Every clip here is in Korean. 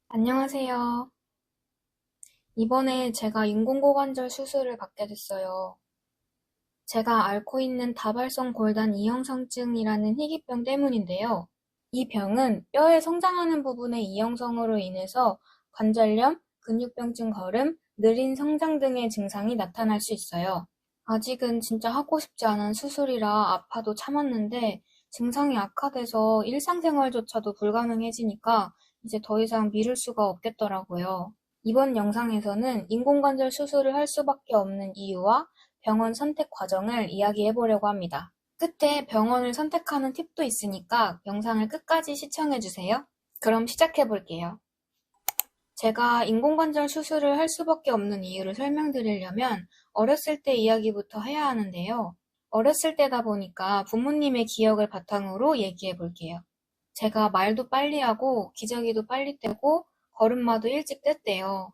안녕하세요. 이번에 제가 인공고관절 수술을 받게 됐어요. 제가 앓고 있는 다발성 골단 이형성증이라는 희귀병 때문인데요. 이 병은 뼈의 성장하는 부분의 이형성으로 인해서 관절염, 근육병증 거름, 느린 성장 등의 증상이 나타날 수 있어요. 아직은 진짜 하고 싶지 않은 수술이라 아파도 참았는데 증상이 악화돼서 일상생활조차도 불가능해지니까 이제 더 이상 미룰 수가 없겠더라고요. 이번 영상에서는 인공관절 수술을 할 수밖에 없는 이유와 병원 선택 과정을 이야기해 보려고 합니다. 끝에 병원을 선택하는 팁도 있으니까 영상을 끝까지 시청해 주세요. 그럼 시작해 볼게요. 제가 인공관절 수술을 할 수밖에 없는 이유를 설명드리려면 어렸을 때 이야기부터 해야 하는데요. 어렸을 때다 보니까 부모님의 기억을 바탕으로 얘기해 볼게요. 제가 말도 빨리 하고 기저귀도 빨리 떼고 걸음마도 일찍 뗐대요.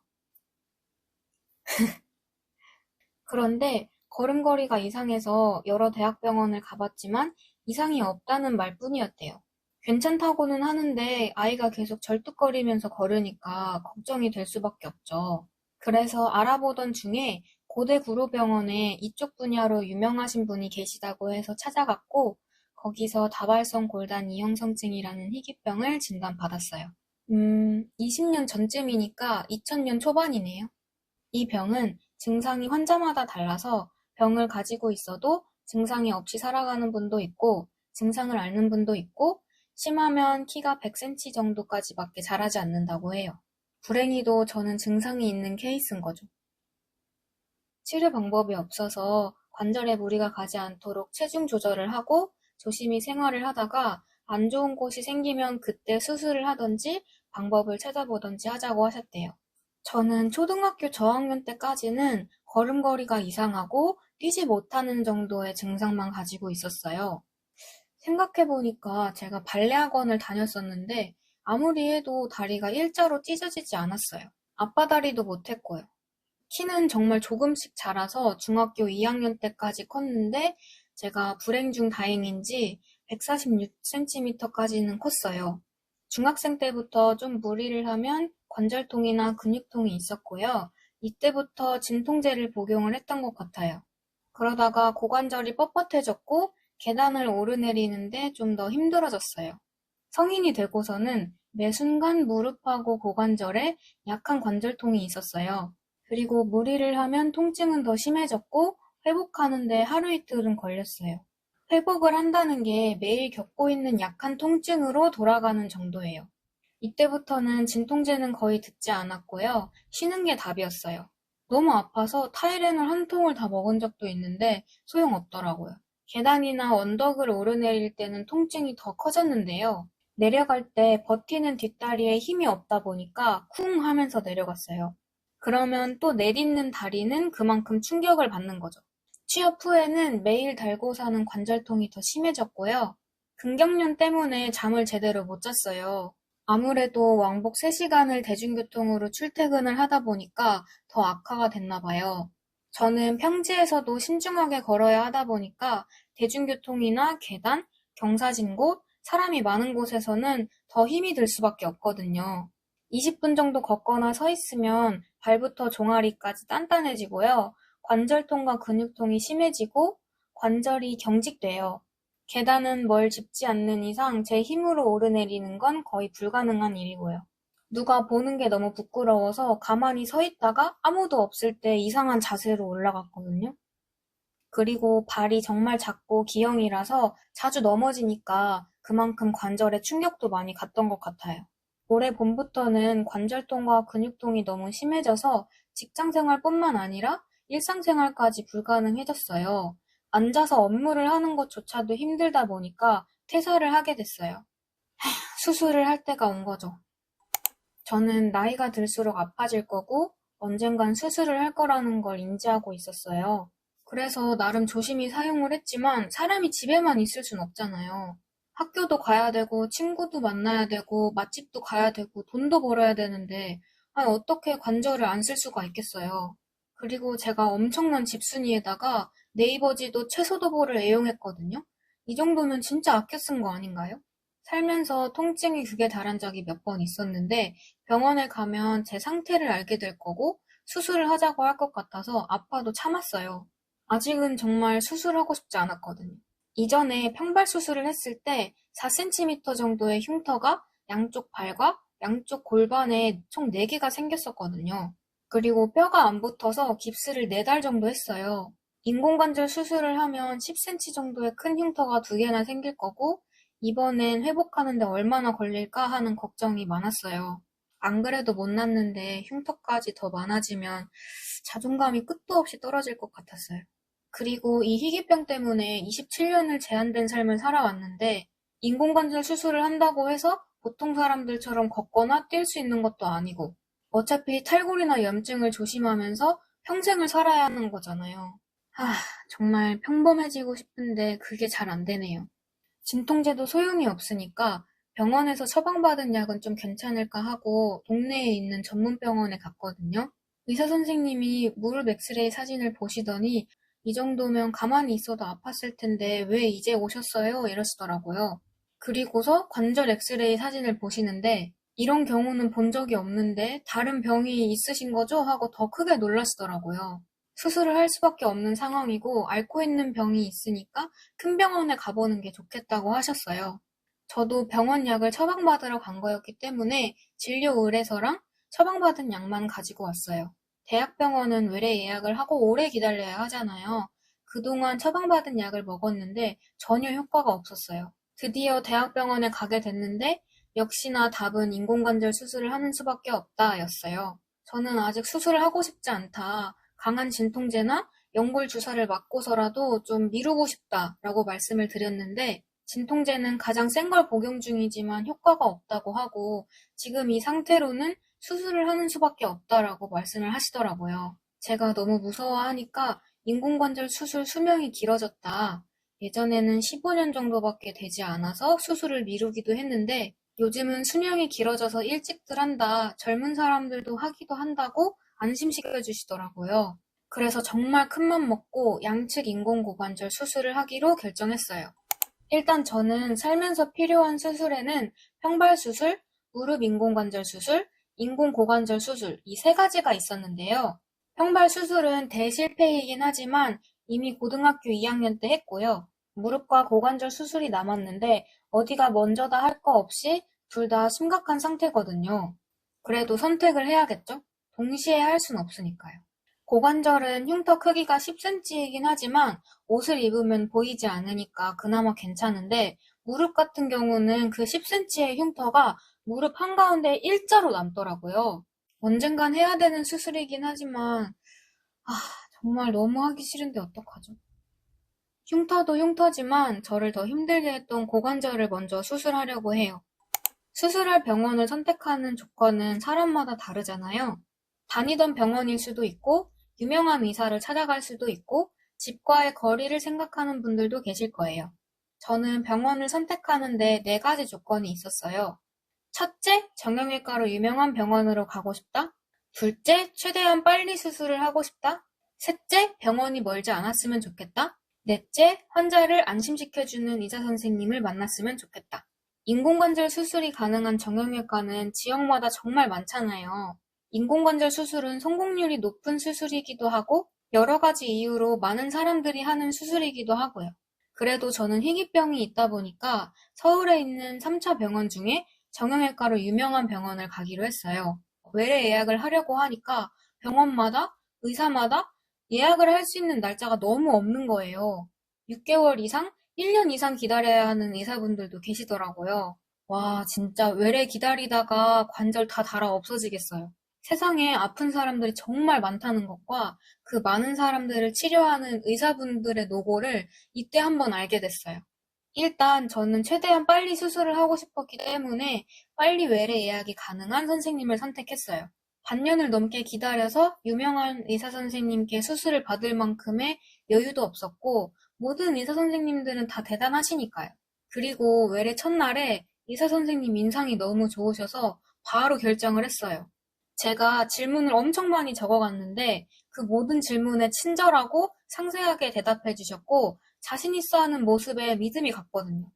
그런데 걸음걸이가 이상해서 여러 대학병원을 가봤지만 이상이 없다는 말뿐이었대요. 괜찮다고는 하는데 아이가 계속 절뚝거리면서 걸으니까 걱정이 될 수밖에 없죠. 그래서 알아보던 중에 고대 구로병원에 이쪽 분야로 유명하신 분이 계시다고 해서 찾아갔고 거기서 다발성 골단 이형성증이라는 희귀병을 진단받았어요. 20년 전쯤이니까 2000년 초반이네요. 이 병은 증상이 환자마다 달라서 병을 가지고 있어도 증상이 없이 살아가는 분도 있고 증상을 앓는 분도 있고 심하면 키가 100cm 정도까지밖에 자라지 않는다고 해요. 불행히도 저는 증상이 있는 케이스인 거죠. 치료 방법이 없어서 관절에 무리가 가지 않도록 체중 조절을 하고 조심히 생활을 하다가 안 좋은 곳이 생기면 그때 수술을 하던지 방법을 찾아보던지 하자고 하셨대요. 저는 초등학교 저학년 때까지는 걸음걸이가 이상하고 뛰지 못하는 정도의 증상만 가지고 있었어요. 생각해보니까 제가 발레 학원을 다녔었는데 아무리 해도 다리가 일자로 찢어지지 않았어요. 앞바다리도 못했고요. 키는 정말 조금씩 자라서 중학교 2학년 때까지 컸는데 제가 불행 중 다행인지 146cm까지는 컸어요. 중학생 때부터 좀 무리를 하면 관절통이나 근육통이 있었고요. 이때부터 진통제를 복용을 했던 것 같아요. 그러다가 고관절이 뻣뻣해졌고 계단을 오르내리는데 좀 더 힘들어졌어요. 성인이 되고서는 매 순간 무릎하고 고관절에 약한 관절통이 있었어요. 그리고 무리를 하면 통증은 더 심해졌고 회복하는데 하루 이틀은 걸렸어요. 회복을 한다는 게 매일 겪고 있는 약한 통증으로 돌아가는 정도예요. 이때부터는 진통제는 거의 듣지 않았고요. 쉬는 게 답이었어요. 너무 아파서 타이레놀 한 통을 다 먹은 적도 있는데 소용없더라고요. 계단이나 언덕을 오르내릴 때는 통증이 더 커졌는데요. 내려갈 때 버티는 뒷다리에 힘이 없다 보니까 쿵 하면서 내려갔어요. 그러면 또 내딛는 다리는 그만큼 충격을 받는 거죠. 취업 후에는 매일 달고 사는 관절통이 더 심해졌고요. 근경련 때문에 잠을 제대로 못 잤어요. 아무래도 왕복 3시간을 대중교통으로 출퇴근을 하다 보니까 더 악화가 됐나 봐요. 저는 평지에서도 신중하게 걸어야 하다 보니까 대중교통이나 계단, 경사진 곳, 사람이 많은 곳에서는 더 힘이 들 수밖에 없거든요. 20분 정도 걷거나 서 있으면 발부터 종아리까지 단단해지고요. 관절통과 근육통이 심해지고 관절이 경직돼요. 계단은 뭘 짚지 않는 이상 제 힘으로 오르내리는 건 거의 불가능한 일이고요. 누가 보는 게 너무 부끄러워서 가만히 서 있다가 아무도 없을 때 이상한 자세로 올라갔거든요. 그리고 발이 정말 작고 기형이라서 자주 넘어지니까 그만큼 관절에 충격도 많이 갔던 것 같아요. 올해 봄부터는 관절통과 근육통이 너무 심해져서 직장생활뿐만 아니라 일상생활까지 불가능해졌어요. 앉아서 업무를 하는 것조차도 힘들다 보니까 퇴사를 하게 됐어요. 수술을 할 때가 온 거죠. 저는 나이가 들수록 아파질 거고 언젠간 수술을 할 거라는 걸 인지하고 있었어요. 그래서 나름 조심히 사용을 했지만 사람이 집에만 있을 순 없잖아요. 학교도 가야 되고 친구도 만나야 되고 맛집도 가야 되고 돈도 벌어야 되는데 아니 어떻게 관절을 안 쓸 수가 있겠어요. 그리고 제가 엄청난 집순이에다가 네이버지도 최소도보를 애용했거든요. 이 정도면 진짜 아껴 쓴 거 아닌가요? 살면서 통증이 극에 달한 적이 몇 번 있었는데 병원에 가면 제 상태를 알게 될 거고 수술을 하자고 할 것 같아서 아파도 참았어요. 아직은 정말 수술하고 싶지 않았거든요. 이전에 평발 수술을 했을 때 4cm 정도의 흉터가 양쪽 발과 양쪽 골반에 총 4개가 생겼었거든요. 그리고 뼈가 안 붙어서 깁스를 4달 정도 했어요. 인공관절 수술을 하면 10cm 정도의 큰 흉터가 2개나 생길 거고 이번엔 회복하는데 얼마나 걸릴까 하는 걱정이 많았어요. 안 그래도 못 났는데 흉터까지 더 많아지면 자존감이 끝도 없이 떨어질 것 같았어요. 그리고 이 희귀병 때문에 27년을 제한된 삶을 살아왔는데 인공관절 수술을 한다고 해서 보통 사람들처럼 걷거나 뛸 수 있는 것도 아니고 어차피 탈골이나 염증을 조심하면서 평생을 살아야 하는 거잖아요. 정말 평범해지고 싶은데 그게 잘 안 되네요. 진통제도 소용이 없으니까 병원에서 처방받은 약은 좀 괜찮을까 하고 동네에 있는 전문 병원에 갔거든요. 의사 선생님이 무릎 엑스레이 사진을 보시더니 이 정도면 가만히 있어도 아팠을 텐데 왜 이제 오셨어요? 이러시더라고요. 그리고서 관절 엑스레이 사진을 보시는데 이런 경우는 본 적이 없는데 다른 병이 있으신 거죠? 하고 더 크게 놀라시더라고요. 수술을 할 수밖에 없는 상황이고 앓고 있는 병이 있으니까 큰 병원에 가보는 게 좋겠다고 하셨어요. 저도 병원 약을 처방받으러 간 거였기 때문에 진료 의뢰서랑 처방받은 약만 가지고 왔어요. 대학병원은 외래 예약을 하고 오래 기다려야 하잖아요. 그동안 처방받은 약을 먹었는데 전혀 효과가 없었어요. 드디어 대학병원에 가게 됐는데 역시나 답은 인공관절 수술을 하는 수밖에 없다 였어요. 저는 아직 수술을 하고 싶지 않다. 강한 진통제나 연골 주사를 맞고서라도 좀 미루고 싶다라고 말씀을 드렸는데 진통제는 가장 센 걸 복용 중이지만 효과가 없다고 하고 지금 이 상태로는 수술을 하는 수밖에 없다라고 말씀을 하시더라고요. 제가 너무 무서워하니까 인공관절 수술 수명이 길어졌다. 예전에는 15년 정도밖에 되지 않아서 수술을 미루기도 했는데 요즘은 수명이 길어져서 일찍들 한다. 젊은 사람들도 하기도 한다고 안심시켜 주시더라고요. 그래서 정말 큰맘 먹고 양측 인공고관절 수술을 하기로 결정했어요. 일단 저는 살면서 필요한 수술에는 평발수술, 무릎 인공관절 수술, 인공고관절 수술 이 3가지가 있었는데요. 평발수술은 대실패이긴 하지만 이미 고등학교 2학년 때 했고요. 무릎과 고관절 수술이 남았는데 어디가 먼저다 할 거 없이 둘 다 심각한 상태거든요. 그래도 선택을 해야겠죠? 동시에 할 순 없으니까요. 고관절은 흉터 크기가 10cm이긴 하지만 옷을 입으면 보이지 않으니까 그나마 괜찮은데 무릎 같은 경우는 그 10cm의 흉터가 무릎 한가운데 일자로 남더라고요. 언젠간 해야 되는 수술이긴 하지만 정말 너무 하기 싫은데 어떡하죠? 흉터도 흉터지만 저를 더 힘들게 했던 고관절을 먼저 수술하려고 해요. 수술할 병원을 선택하는 조건은 사람마다 다르잖아요. 다니던 병원일 수도 있고 유명한 의사를 찾아갈 수도 있고 집과의 거리를 생각하는 분들도 계실 거예요. 저는 병원을 선택하는데 4가지 조건이 있었어요. 첫째, 정형외과로 유명한 병원으로 가고 싶다. 둘째, 최대한 빨리 수술을 하고 싶다. 셋째, 병원이 멀지 않았으면 좋겠다. 넷째, 환자를 안심시켜주는 의사 선생님을 만났으면 좋겠다. 인공관절 수술이 가능한 정형외과는 지역마다 정말 많잖아요. 인공관절 수술은 성공률이 높은 수술이기도 하고 여러 가지 이유로 많은 사람들이 하는 수술이기도 하고요. 그래도 저는 희귀병이 있다 보니까 서울에 있는 3차 병원 중에 정형외과로 유명한 병원을 가기로 했어요. 외래 예약을 하려고 하니까 병원마다 의사마다 예약을 할 수 있는 날짜가 너무 없는 거예요. 6개월 이상, 1년 이상 기다려야 하는 의사분들도 계시더라고요. 와, 진짜 외래 기다리다가 관절 다 닳아 없어지겠어요. 세상에 아픈 사람들이 정말 많다는 것과 그 많은 사람들을 치료하는 의사분들의 노고를 이때 한번 알게 됐어요. 일단 저는 최대한 빨리 수술을 하고 싶었기 때문에 빨리 외래 예약이 가능한 선생님을 선택했어요. 반년을 넘게 기다려서 유명한 의사 선생님께 수술을 받을 만큼의 여유도 없었고 모든 의사 선생님들은 다 대단하시니까요. 그리고 외래 첫날에 의사 선생님 인상이 너무 좋으셔서 바로 결정을 했어요. 제가 질문을 엄청 많이 적어갔는데 그 모든 질문에 친절하고 상세하게 대답해 주셨고 자신 있어 하는 모습에 믿음이 갔거든요.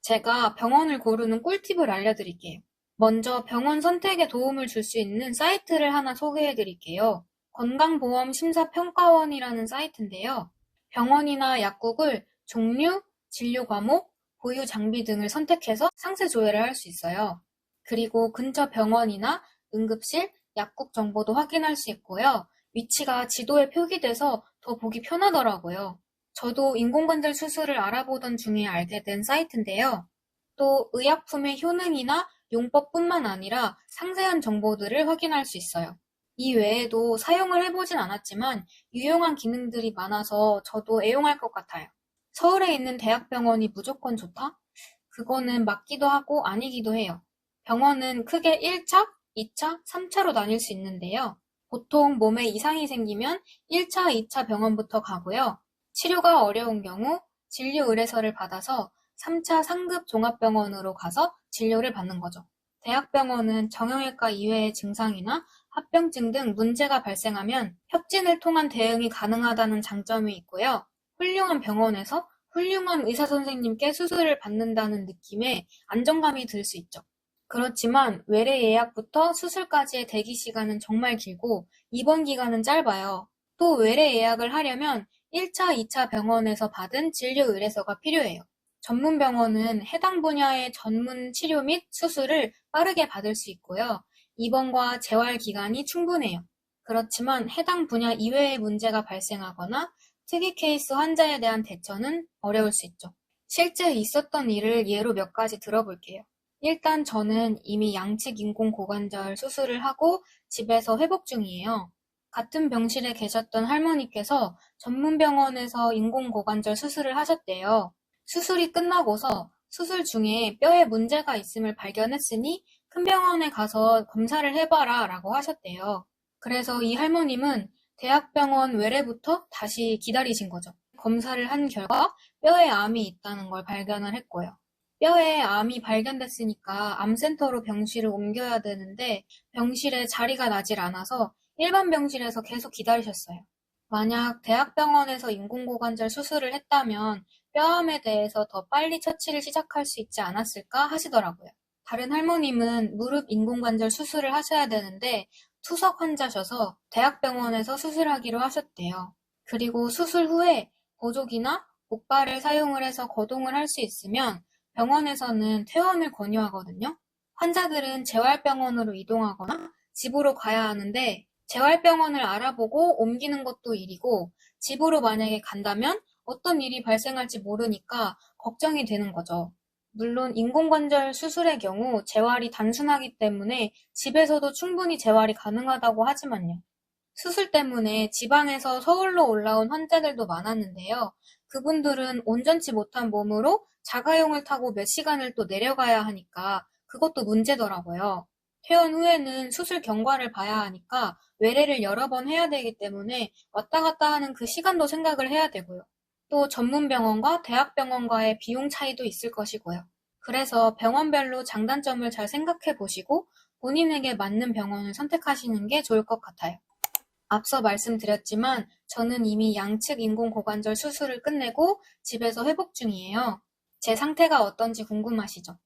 제가 병원을 고르는 꿀팁을 알려드릴게요. 먼저 병원 선택에 도움을 줄 수 있는 사이트를 하나 소개해드릴게요. 건강보험심사평가원이라는 사이트인데요. 병원이나 약국을 종류, 진료 과목, 보유 장비 등을 선택해서 상세 조회를 할 수 있어요. 그리고 근처 병원이나 응급실, 약국 정보도 확인할 수 있고요. 위치가 지도에 표기돼서 더 보기 편하더라고요. 저도 인공관절 수술을 알아보던 중에 알게 된 사이트인데요. 또 의약품의 효능이나 용법뿐만 아니라 상세한 정보들을 확인할 수 있어요. 이 외에도 사용을 해보진 않았지만 유용한 기능들이 많아서 저도 애용할 것 같아요. 서울에 있는 대학병원이 무조건 좋다? 그거는 맞기도 하고 아니기도 해요. 병원은 크게 1차, 2차, 3차로 나뉠 수 있는데요. 보통 몸에 이상이 생기면 1차, 2차 병원부터 가고요. 치료가 어려운 경우 진료 의뢰서를 받아서 3차 상급 종합병원으로 가서 진료를 받는 거죠. 대학병원은 정형외과 이외의 증상이나 합병증 등 문제가 발생하면 협진을 통한 대응이 가능하다는 장점이 있고요. 훌륭한 병원에서 훌륭한 의사 선생님께 수술을 받는다는 느낌에 안정감이 들 수 있죠. 그렇지만 외래 예약부터 수술까지의 대기 시간은 정말 길고 입원 기간은 짧아요. 또 외래 예약을 하려면 1차, 2차 병원에서 받은 진료 의뢰서가 필요해요. 전문 병원은 해당 분야의 전문 치료 및 수술을 빠르게 받을 수 있고요. 입원과 재활 기간이 충분해요. 그렇지만 해당 분야 이외의 문제가 발생하거나 특이 케이스 환자에 대한 대처는 어려울 수 있죠. 실제 있었던 일을 예로 몇 가지 들어볼게요. 일단 저는 이미 양측 인공고관절 수술을 하고 집에서 회복 중이에요. 같은 병실에 계셨던 할머니께서 전문 병원에서 인공고관절 수술을 하셨대요. 수술이 끝나고서 수술 중에 뼈에 문제가 있음을 발견했으니 큰 병원에 가서 검사를 해봐라 라고 하셨대요. 그래서 이 할머님은 대학병원 외래부터 다시 기다리신 거죠. 검사를 한 결과 뼈에 암이 있다는 걸 발견을 했고요. 뼈에 암이 발견됐으니까 암센터로 병실을 옮겨야 되는데 병실에 자리가 나질 않아서 일반 병실에서 계속 기다리셨어요. 만약 대학병원에서 인공고관절 수술을 했다면 뼈암에 대해서 더 빨리 처치를 시작할 수 있지 않았을까 하시더라고요. 다른 할머님은 무릎 인공관절 수술을 하셔야 되는데 투석 환자셔서 대학병원에서 수술하기로 하셨대요. 그리고 수술 후에 보조기나 목발을 사용을 해서 거동을 할 수 있으면 병원에서는 퇴원을 권유하거든요. 환자들은 재활병원으로 이동하거나 집으로 가야 하는데 재활병원을 알아보고 옮기는 것도 일이고 집으로 만약에 간다면 어떤 일이 발생할지 모르니까 걱정이 되는 거죠. 물론 인공관절 수술의 경우 재활이 단순하기 때문에 집에서도 충분히 재활이 가능하다고 하지만요. 수술 때문에 지방에서 서울로 올라온 환자들도 많았는데요. 그분들은 온전치 못한 몸으로 자가용을 타고 몇 시간을 또 내려가야 하니까 그것도 문제더라고요. 퇴원 후에는 수술 경과를 봐야 하니까 외래를 여러 번 해야 되기 때문에 왔다 갔다 하는 그 시간도 생각을 해야 되고요. 또 전문병원과 대학병원과의 비용 차이도 있을 것이고요. 그래서 병원별로 장단점을 잘 생각해 보시고 본인에게 맞는 병원을 선택하시는 게 좋을 것 같아요. 앞서 말씀드렸지만 저는 이미 양측 인공고관절 수술을 끝내고 집에서 회복 중이에요. 제 상태가 어떤지 궁금하시죠?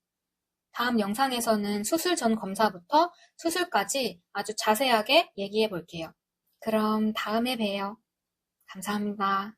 다음 영상에서는 수술 전 검사부터 수술까지 아주 자세하게 얘기해 볼게요. 그럼 다음에 봬요. 감사합니다.